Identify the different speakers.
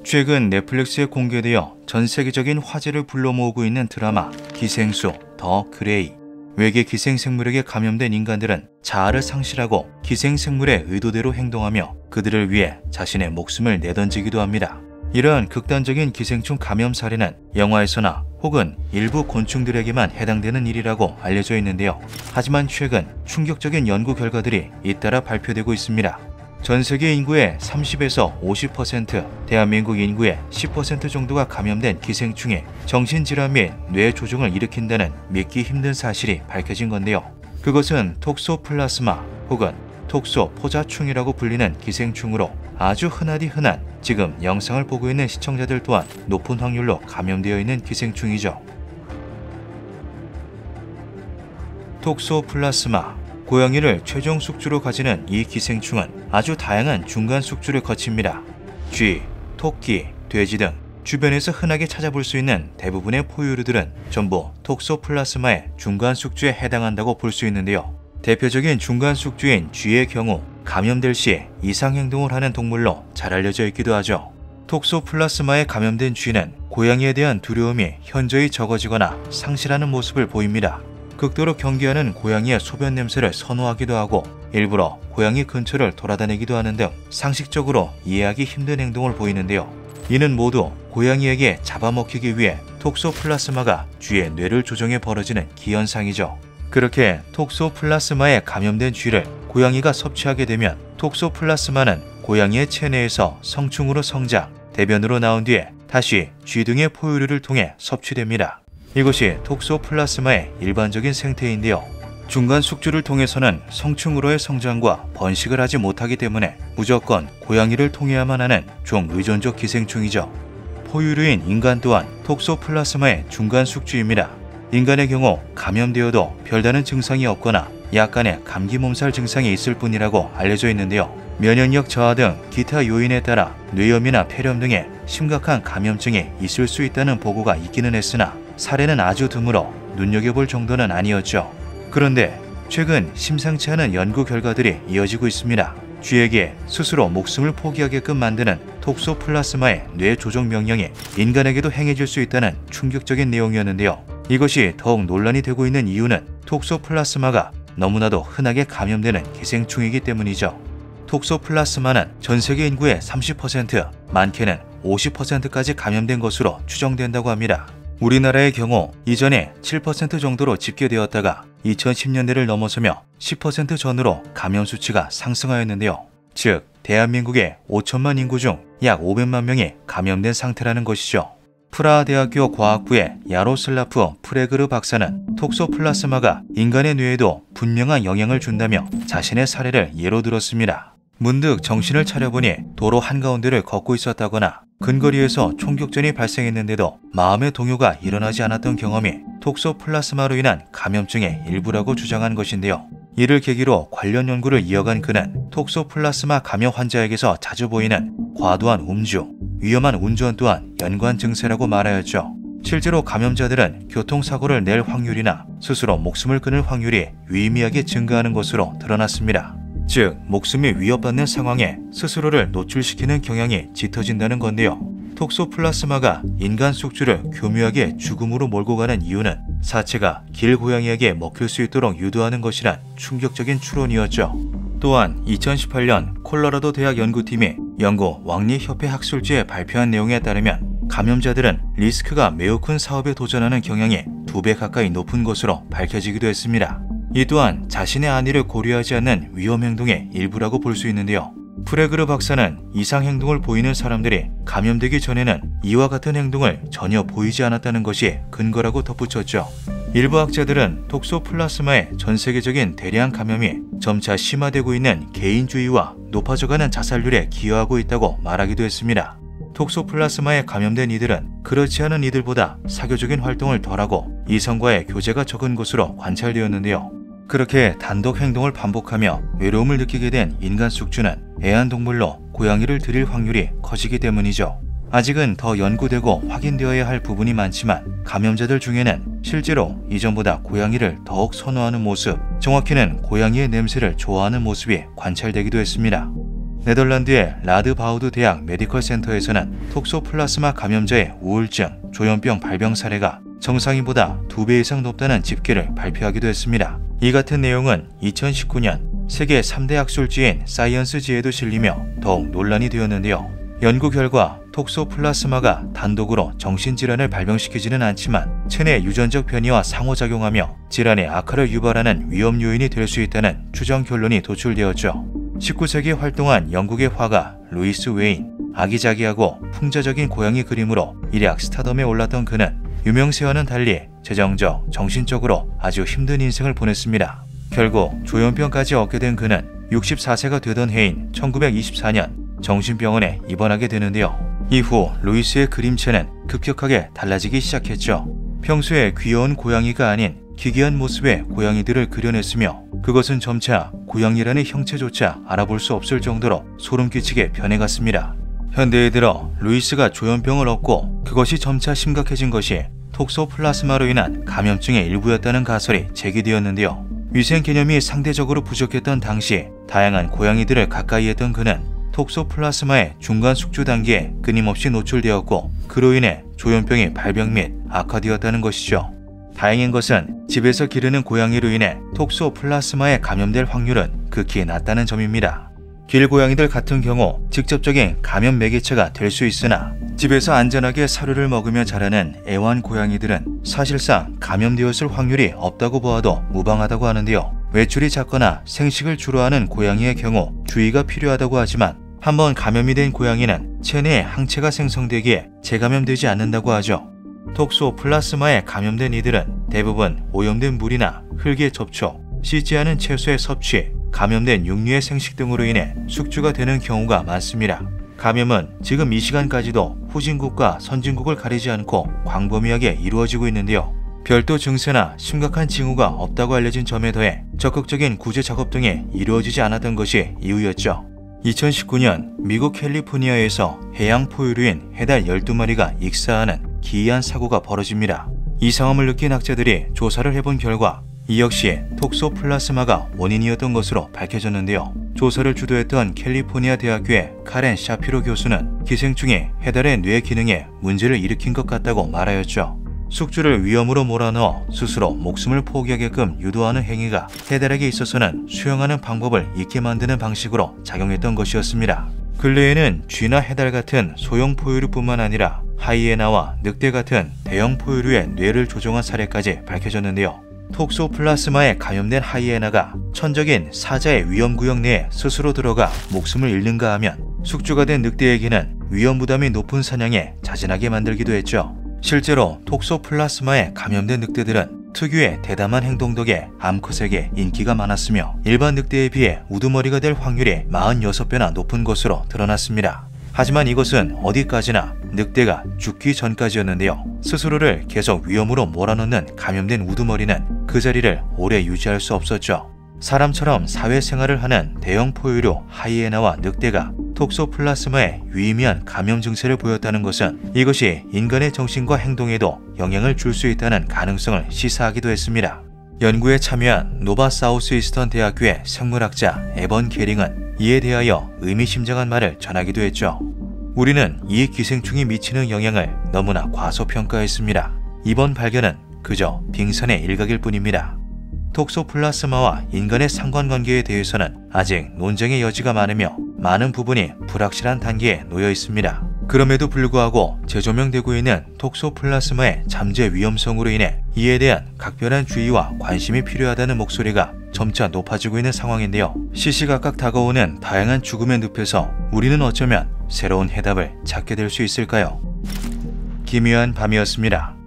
Speaker 1: 최근 넷플릭스에 공개되어 전 세계적인 화제를 불러 모으고 있는 드라마 기생수 더 그레이. 외계 기생생물에게 감염된 인간들은 자아를 상실하고 기생생물의 의도대로 행동하며 그들을 위해 자신의 목숨을 내던지기도 합니다. 이러한 극단적인 기생충 감염 사례는 영화에서나 혹은 일부 곤충들에게만 해당되는 일이라고 알려져 있는데요. 하지만 최근 충격적인 연구 결과들이 잇따라 발표되고 있습니다. 전 세계 인구의 30에서 50%, 대한민국 인구의 10% 정도가 감염된 기생충이 정신질환 및 뇌조종을 일으킨다는 믿기 힘든 사실이 밝혀진 건데요. 그것은 톡소플라스마 혹은 톡소포자충이라고 불리는 기생충으로 아주 흔하디 흔한 지금 영상을 보고 있는 시청자들 또한 높은 확률로 감염되어 있는 기생충이죠. 톡소플라스마. 고양이를 최종 숙주로 가지는 이 기생충은 아주 다양한 중간 숙주를 거칩니다. 쥐, 토끼, 돼지 등 주변에서 흔하게 찾아볼 수 있는 대부분의 포유류들은 전부 톡소플라스마의 중간 숙주에 해당한다고 볼 수 있는데요. 대표적인 중간 숙주인 쥐의 경우 감염될 시 이상 행동을 하는 동물로 잘 알려져 있기도 하죠. 톡소플라스마에 감염된 쥐는 고양이에 대한 두려움이 현저히 적어지거나 상실하는 모습을 보입니다. 극도로 경계하는 고양이의 소변 냄새를 선호하기도 하고 일부러 고양이 근처를 돌아다니기도 하는 등 상식적으로 이해하기 힘든 행동을 보이는데요. 이는 모두 고양이에게 잡아먹히기 위해 톡소플라스마가 쥐의 뇌를 조종해 벌어지는 기현상이죠. 그렇게 톡소플라스마에 감염된 쥐를 고양이가 섭취하게 되면 톡소플라스마는 고양이의 체내에서 성충으로 성장, 대변으로 나온 뒤에 다시 쥐 등의 포유류를 통해 섭취됩니다. 이것이 톡소플라스마의 일반적인 생태인데요. 중간 숙주를 통해서는 성충으로의 성장과 번식을 하지 못하기 때문에 무조건 고양이를 통해야만 하는 종 의존적 기생충이죠. 포유류인 인간 또한 톡소플라스마의 중간 숙주입니다. 인간의 경우 감염되어도 별다른 증상이 없거나 약간의 감기 몸살 증상이 있을 뿐이라고 알려져 있는데요. 면역력 저하 등 기타 요인에 따라 뇌염이나 폐렴 등의 심각한 감염증이 있을 수 있다는 보고가 있기는 했으나 사례는 아주 드물어 눈여겨볼 정도는 아니었죠. 그런데 최근 심상치 않은 연구 결과들이 이어지고 있습니다. 쥐에게 스스로 목숨을 포기하게끔 만드는 톡소플라스마의 뇌 조종 명령이 인간에게도 행해질 수 있다는 충격적인 내용이었는데요. 이것이 더욱 논란이 되고 있는 이유는 톡소플라스마가 너무나도 흔하게 감염되는 기생충이기 때문이죠. 톡소플라스마는 전 세계 인구의 30%, 많게는 50%까지 감염된 것으로 추정된다고 합니다. 우리나라의 경우 이전에 7% 정도로 집계되었다가 2010년대를 넘어서며 10% 전후로 감염 수치가 상승하였는데요. 즉, 대한민국의 5천만 인구 중 약 500만 명이 감염된 상태라는 것이죠. 프라하 대학교 과학부의 야로슬라프 프레그르 박사는 톡소플라스마가 인간의 뇌에도 분명한 영향을 준다며 자신의 사례를 예로 들었습니다. 문득 정신을 차려보니 도로 한가운데를 걷고 있었다거나 근거리에서 총격전이 발생했는데도 마음의 동요가 일어나지 않았던 경험이 톡소플라스마로 인한 감염증의 일부라고 주장한 것인데요. 이를 계기로 관련 연구를 이어간 그는 톡소플라스마 감염 환자에게서 자주 보이는 과도한 음주, 위험한 운전 또한 연관 증세라고 말하였죠. 실제로 감염자들은 교통사고를 낼 확률이나 스스로 목숨을 끊을 확률이 유의미하게 증가하는 것으로 드러났습니다. 즉, 목숨이 위협받는 상황에 스스로를 노출시키는 경향이 짙어진다는 건데요. 톡소플라스마가 인간 숙주를 교묘하게 죽음으로 몰고 가는 이유는 사체가 길고양이에게 먹힐 수 있도록 유도하는 것이란 충격적인 추론이었죠. 또한 2018년 콜로라도 대학 연구팀이 영국 왕리협회 학술지에 발표한 내용에 따르면 감염자들은 리스크가 매우 큰 사업에 도전하는 경향이 2배 가까이 높은 것으로 밝혀지기도 했습니다. 이 또한 자신의 안위를 고려하지 않는 위험 행동의 일부라고 볼 수 있는데요. 프레그르 박사는 이상 행동을 보이는 사람들이 감염되기 전에는 이와 같은 행동을 전혀 보이지 않았다는 것이 근거라고 덧붙였죠. 일부 학자들은 톡소플라스마의 전 세계적인 대량 감염이 점차 심화되고 있는 개인주의와 높아져가는 자살률에 기여하고 있다고 말하기도 했습니다. 톡소플라스마에 감염된 이들은 그렇지 않은 이들보다 사교적인 활동을 덜하고 이성과의 교제가 적은 것으로 관찰되었는데요. 그렇게 단독 행동을 반복하며 외로움을 느끼게 된 인간 숙주는 애완동물로 고양이를 들일 확률이 커지기 때문이죠. 아직은 더 연구되고 확인되어야 할 부분이 많지만 감염자들 중에는 실제로 이전보다 고양이를 더욱 선호하는 모습, 정확히는 고양이의 냄새를 좋아하는 모습이 관찰되기도 했습니다. 네덜란드의 라드바우드 대학 메디컬 센터에서는 톡소플라스마 감염자의 우울증, 조현병 발병 사례가 정상인보다 2배 이상 높다는 집계를 발표하기도 했습니다. 이 같은 내용은 2019년 세계 3대 학술지인 사이언스지에도 실리며 더욱 논란이 되었는데요. 연구 결과 톡소플라스마가 단독으로 정신질환을 발병시키지는 않지만 체내 유전적 변이와 상호작용하며 질환의 악화를 유발하는 위험 요인이 될 수 있다는 추정 결론이 도출되었죠. 19세기에 활동한 영국의 화가 루이스 웨인, 아기자기하고 풍자적인 고양이 그림으로 일약 스타덤에 올랐던 그는 유명세와는 달리 재정적, 정신적으로 아주 힘든 인생을 보냈습니다. 결국 조현병까지 얻게 된 그는 64세가 되던 해인 1924년 정신병원에 입원하게 되는데요. 이후 루이스의 그림체는 급격하게 달라지기 시작했죠. 평소에 귀여운 고양이가 아닌 기괴한 모습의 고양이들을 그려냈으며 그것은 점차 고양이라는 형체조차 알아볼 수 없을 정도로 소름 끼치게 변해갔습니다. 현대에 들어 루이스가 조현병을 얻고 그것이 점차 심각해진 것이 톡소플라스마로 인한 감염증의 일부였다는 가설이 제기되었는데요. 위생 개념이 상대적으로 부족했던 당시 다양한 고양이들을 가까이 했던 그는 톡소플라스마의 중간 숙주 단계에 끊임없이 노출되었고 그로 인해 조현병이 발병 및 악화되었다는 것이죠. 다행인 것은 집에서 기르는 고양이로 인해 톡소플라스마에 감염될 확률은 극히 낮다는 점입니다. 길고양이들 같은 경우 직접적인 감염 매개체가 될 수 있으나 집에서 안전하게 사료를 먹으며 자라는 애완 고양이들은 사실상 감염되었을 확률이 없다고 보아도 무방하다고 하는데요. 외출이 잦거나 생식을 주로 하는 고양이의 경우 주의가 필요하다고 하지만 한번 감염이 된 고양이는 체내에 항체가 생성되기에 재감염되지 않는다고 하죠. 톡소플라스마에 감염된 이들은 대부분 오염된 물이나 흙의 접촉, 씻지 않은 채소의 섭취, 감염된 육류의 생식 등으로 인해 숙주가 되는 경우가 많습니다. 감염은 지금 이 시간까지도 후진국과 선진국을 가리지 않고 광범위하게 이루어지고 있는데요. 별도 증세나 심각한 징후가 없다고 알려진 점에 더해 적극적인 구제 작업 등이 이루어지지 않았던 것이 이유였죠. 2019년 미국 캘리포니아에서 해양 포유류인 해달 12마리가 익사하는 기이한 사고가 벌어집니다. 이 상황을 느낀 학자들이 조사를 해본 결과 이 역시 톡소플라스마가 원인이었던 것으로 밝혀졌는데요. 조사를 주도했던 캘리포니아 대학교의 카렌 샤피로 교수는 기생충이 해달의 뇌 기능에 문제를 일으킨 것 같다고 말하였죠. 숙주를 위험으로 몰아넣어 스스로 목숨을 포기하게끔 유도하는 행위가 해달에게 있어서는 수용하는 방법을 잊게 만드는 방식으로 작용했던 것이었습니다. 근래에는 쥐나 해달 같은 소형 포유류뿐만 아니라 하이에나와 늑대 같은 대형 포유류의 뇌를 조종한 사례까지 밝혀졌는데요. 톡소플라스마에 감염된 하이에나가 천적인 사자의 위험구역 내에 스스로 들어가 목숨을 잃는가 하면 숙주가 된 늑대에게는 위험 부담이 높은 사냥에 자진하게 만들기도 했죠. 실제로 톡소플라스마에 감염된 늑대들은 특유의 대담한 행동 덕에 암컷에게 인기가 많았으며 일반 늑대에 비해 우두머리가 될 확률이 46배나 높은 것으로 드러났습니다. 하지만 이것은 어디까지나 늑대가 죽기 전까지였는데요. 스스로를 계속 위험으로 몰아넣는 감염된 우두머리는 그 자리를 오래 유지할 수 없었죠. 사람처럼 사회생활을 하는 대형 포유류 하이에나와 늑대가 톡소플라스마에 유의미한 감염 증세를 보였다는 것은 이것이 인간의 정신과 행동에도 영향을 줄 수 있다는 가능성을 시사하기도 했습니다. 연구에 참여한 노바 사우스 이스턴 대학교의 생물학자 에번 게링은 이에 대하여 의미심장한 말을 전하기도 했죠. 우리는 이 기생충이 미치는 영향을 너무나 과소평가했습니다. 이번 발견은 그저 빙산의 일각일 뿐입니다. 톡소플라스마와 인간의 상관관계에 대해서는 아직 논쟁의 여지가 많으며 많은 부분이 불확실한 단계에 놓여 있습니다. 그럼에도 불구하고 재조명되고 있는 톡소플라스마의 잠재 위험성으로 인해 이에 대한 각별한 주의와 관심이 필요하다는 목소리가 점차 높아지고 있는 상황인데요. 시시각각 다가오는 다양한 죽음의 늪에서 우리는 어쩌면 새로운 해답을 찾게 될 수 있을까요? 기묘한 밤이었습니다.